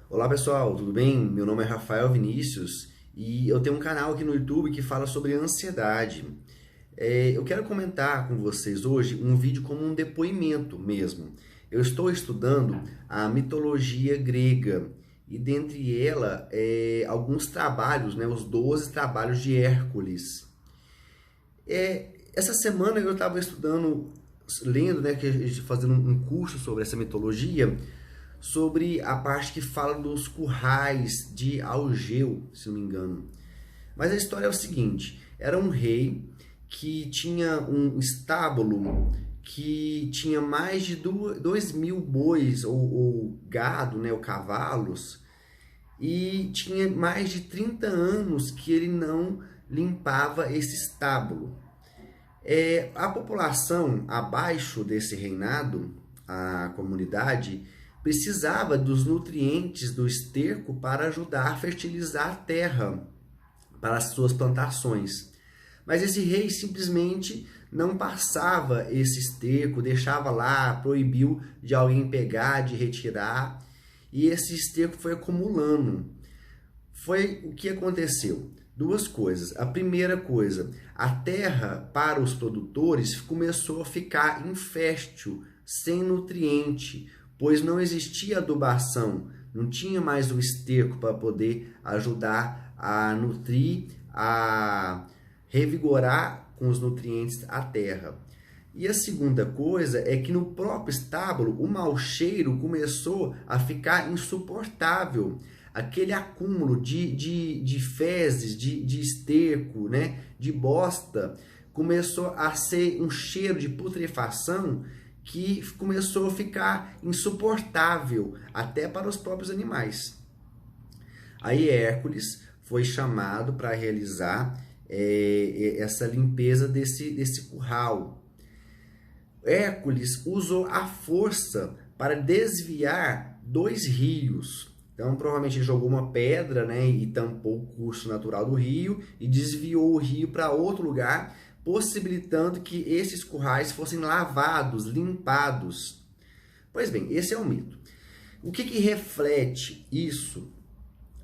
Olá pessoal, tudo bem? Meu nome é Rafael Vinícius e eu tenho um canal aqui no YouTube que fala sobre ansiedade. Eu quero comentar com vocês hoje um vídeo como um depoimento mesmo. Eu estou estudando a mitologia grega e dentre ela alguns trabalhos, né, os 12 trabalhos de Hércules. Essa semana eu estava estudando, lendo, né, fazendo um curso sobre essa mitologia, sobre a parte que fala dos currais de Algeu, se não me engano. Mas a história é o seguinte: era um rei que tinha um estábulo que tinha mais de 2.000 bois ou gado, né, ou cavalos, e tinha mais de 30 anos que ele não limpava esse estábulo. A população abaixo desse reinado, a comunidade, precisava dos nutrientes do esterco para ajudar a fertilizar a terra para as suas plantações. Mas esse rei simplesmente não passava esse esterco, deixava lá, proibiu de alguém pegar, de retirar, e esse esterco foi acumulando. Foi o que aconteceu? Duas coisas. A primeira coisa, a terra para os produtores começou a ficar infértil, sem nutriente, pois não existia adubação, não tinha mais o esterco para poder ajudar a nutrir, a revigorar com os nutrientes a terra. E a segunda coisa é que no próprio estábulo o mau cheiro começou a ficar insuportável. Aquele acúmulo de fezes, de esterco, né, de bosta, começou a ser um cheiro de putrefação que começou a ficar insuportável até para os próprios animais. Aí Hércules foi chamado para realizar essa limpeza desse curral. Hércules usou a força para desviar 2 rios. Então, provavelmente ele jogou uma pedra, né, e tampou o curso natural do rio e desviou o rio para outro lugar, possibilitando que esses currais fossem lavados, limpados. Pois bem, esse é o mito. O que reflete isso?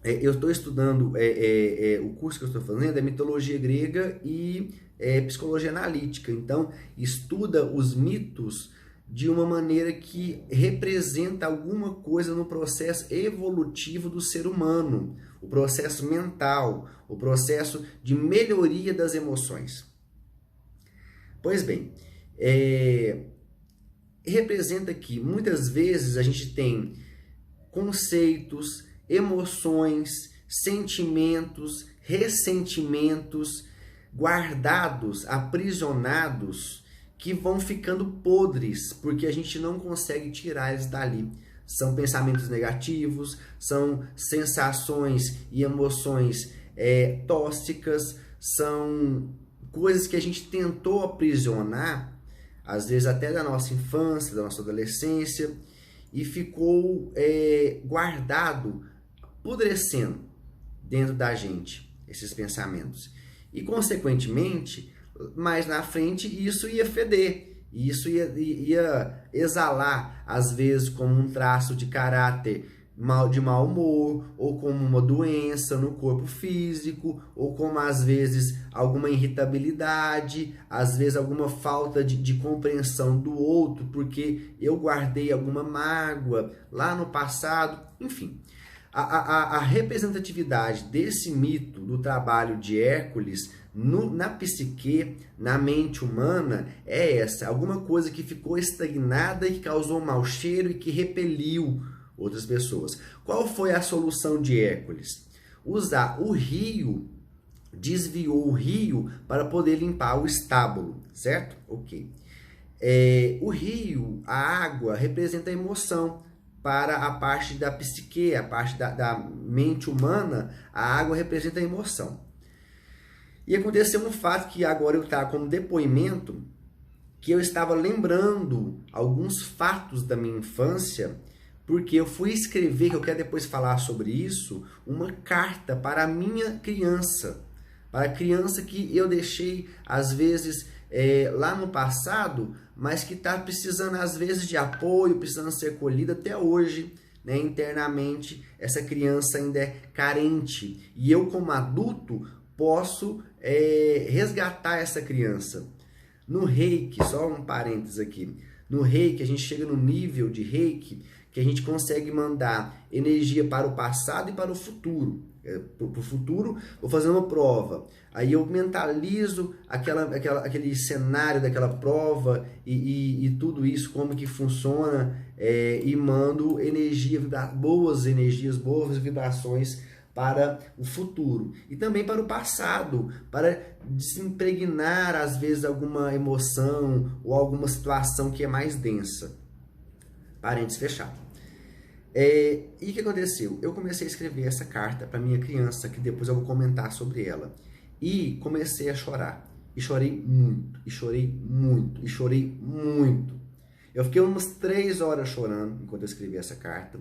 Eu estou estudando, o curso que eu estou fazendo é mitologia grega e psicologia analítica. Então, estuda os mitos de uma maneira que representa alguma coisa no processo evolutivo do ser humano, o processo mental, o processo de melhoria das emoções. Pois bem, representa que muitas vezes a gente tem conceitos, emoções, sentimentos, ressentimentos guardados, aprisionados, que vão ficando podres, porque a gente não consegue tirar eles dali. São pensamentos negativos, são sensações e emoções tóxicas, são coisas que a gente tentou aprisionar, às vezes até da nossa infância, da nossa adolescência, e ficou guardado, apodrecendo dentro da gente, esses pensamentos. E, consequentemente, mais na frente, isso ia feder, isso ia exalar, às vezes, como um traço de caráter de mau humor, ou como uma doença no corpo físico, ou como, às vezes, alguma irritabilidade, às vezes, alguma falta de compreensão do outro, porque eu guardei alguma mágoa lá no passado, enfim. A representatividade desse mito do trabalho de Hércules na psique, na mente humana, é essa. Alguma coisa que ficou estagnada e que causou um mau cheiro e que repeliu outras pessoas. Qual foi a solução de Hércules? Usar o rio, desviou o rio para poder limpar o estábulo, certo? Ok. O rio, a água, representa a emoção. Para a parte da psique, a parte da mente humana, a água representa a emoção. E aconteceu um fato que agora eu trago como depoimento, que eu estava lembrando alguns fatos da minha infância, porque eu fui escrever, que eu quero depois falar sobre isso, uma carta para a minha criança, para a criança que eu deixei, às vezes, lá no passado, mas que está precisando, às vezes, de apoio, precisando ser acolhida até hoje, né, internamente essa criança ainda é carente. E eu, como adulto, posso resgatar essa criança. No Reiki, só um parênteses aqui, no Reiki a gente chega no nível de Reiki que a gente consegue mandar energia para o passado e para o futuro. Para o futuro, vou fazer uma prova. Aí eu mentalizo aquele cenário daquela prova e tudo isso, como que funciona, e mando boas energias, boas vibrações para o futuro. E também para o passado, para desimpregnar, às vezes, alguma emoção ou alguma situação que é mais densa. Parênteses fechado. E o que aconteceu? Eu comecei a escrever essa carta para minha criança, que depois eu vou comentar sobre ela. E comecei a chorar. E chorei muito, e chorei muito, e chorei muito. Eu fiquei umas 3 horas chorando enquanto eu escrevi essa carta.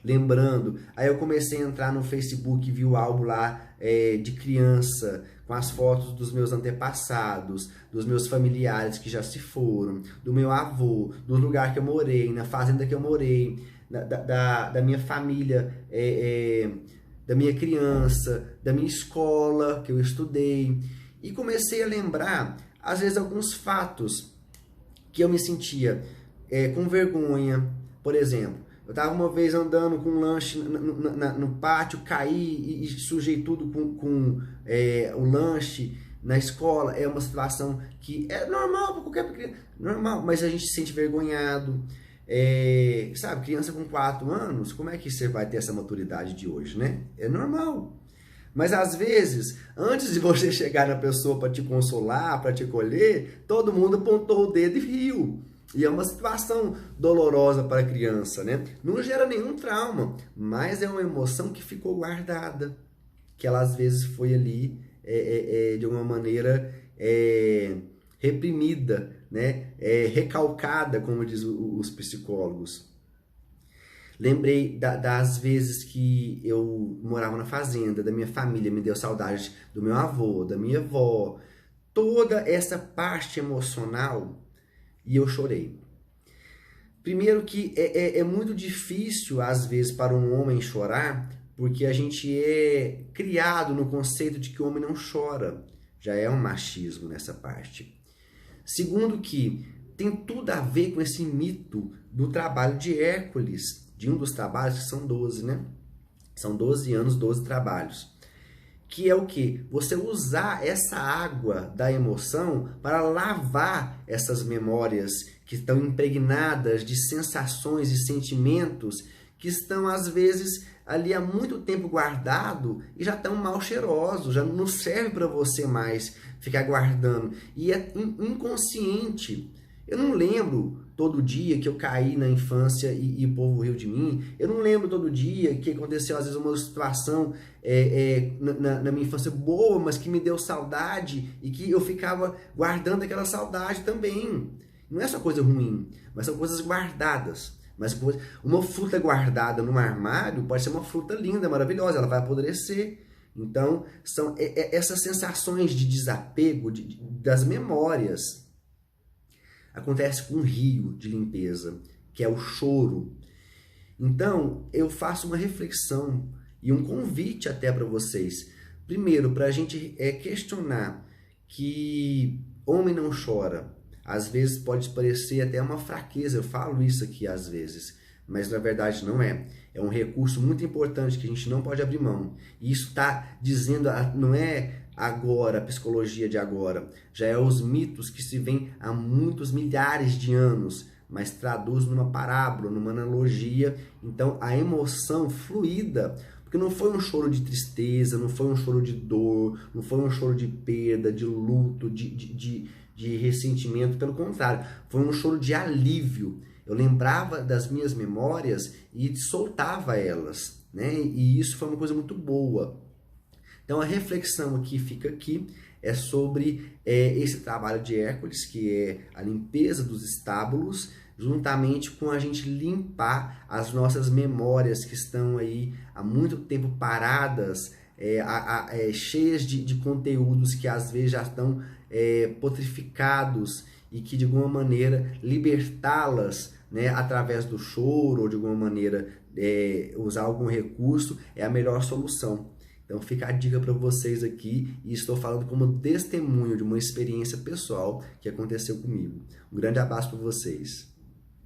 Lembrando, aí eu comecei a entrar no Facebook, vi o álbum lá de criança, com as fotos dos meus antepassados, dos meus familiares que já se foram, do meu avô, do lugar que eu morei, na fazenda que eu morei, da minha família, da minha criança, da minha escola que eu estudei. E comecei a lembrar, às vezes, alguns fatos que eu me sentia com vergonha. Por exemplo, eu estava uma vez andando com um lanche no pátio, caí e sujei tudo com o lanche na escola. É uma situação que é normal para qualquer criança, normal, mas a gente se sente vergonhado. Sabe, criança com 4 anos, como é que você vai ter essa maturidade de hoje, né? É normal. Mas às vezes, antes de você chegar na pessoa para te consolar, para te acolher, todo mundo apontou o dedo e riu. E é uma situação dolorosa para a criança, né? Não gera nenhum trauma, mas é uma emoção que ficou guardada, que ela às vezes foi ali de uma maneira reprimida, né? Recalcada, como diz os psicólogos. Lembrei das vezes que eu morava na fazenda, da minha família, me deu saudade do meu avô, da minha avó, toda essa parte emocional, e eu chorei. Primeiro que é muito difícil, às vezes, para um homem chorar, porque a gente é criado no conceito de que o homem não chora. Já é um machismo nessa parte. Segundo que tem tudo a ver com esse mito do trabalho de Hércules, de um dos trabalhos, que são 12, né? São 12 anos, 12 trabalhos. Que é o quê? Você usar essa água da emoção para lavar essas memórias que estão impregnadas de sensações e sentimentos que estão, às vezes, ali há muito tempo guardado e já estão mal cheirosos, já não serve para você mais ficar guardando. E é inconsciente. Eu não lembro todo dia que eu caí na infância e o povo riu de mim. Eu não lembro todo dia que aconteceu, às vezes, uma situação na minha infância boa, mas que me deu saudade e que eu ficava guardando aquela saudade também. Não é só coisa ruim, mas são coisas guardadas. Mas uma fruta guardada num armário pode ser uma fruta linda, maravilhosa, ela vai apodrecer. Então, são essas sensações de desapego das memórias. Acontece com um rio de limpeza, que é o choro. Então, eu faço uma reflexão e um convite até para vocês. Primeiro, para a gente questionar que homem não chora. Às vezes pode parecer até uma fraqueza, eu falo isso aqui às vezes, mas na verdade não é. É um recurso muito importante que a gente não pode abrir mão. E isso está dizendo, não é agora, a psicologia de agora, já é os mitos que se vêm há muitos milhares de anos, mas traduz numa parábola, numa analogia. Então a emoção fluida, porque não foi um choro de tristeza, não foi um choro de dor, não foi um choro de perda, de luto, de ressentimento, pelo contrário, foi um choro de alívio. Eu lembrava das minhas memórias e soltava elas, né? E isso foi uma coisa muito boa. Então a reflexão aqui fica aqui, é sobre esse trabalho de Hércules, que é a limpeza dos estábulos, juntamente com a gente limpar as nossas memórias que estão aí há muito tempo paradas, cheias de conteúdos que às vezes já estão petrificados, e que de alguma maneira libertá-las né, através do choro ou de alguma maneira usar algum recurso, é a melhor solução. Então fica a dica para vocês aqui, e estou falando como testemunho de uma experiência pessoal que aconteceu comigo. Um grande abraço para vocês.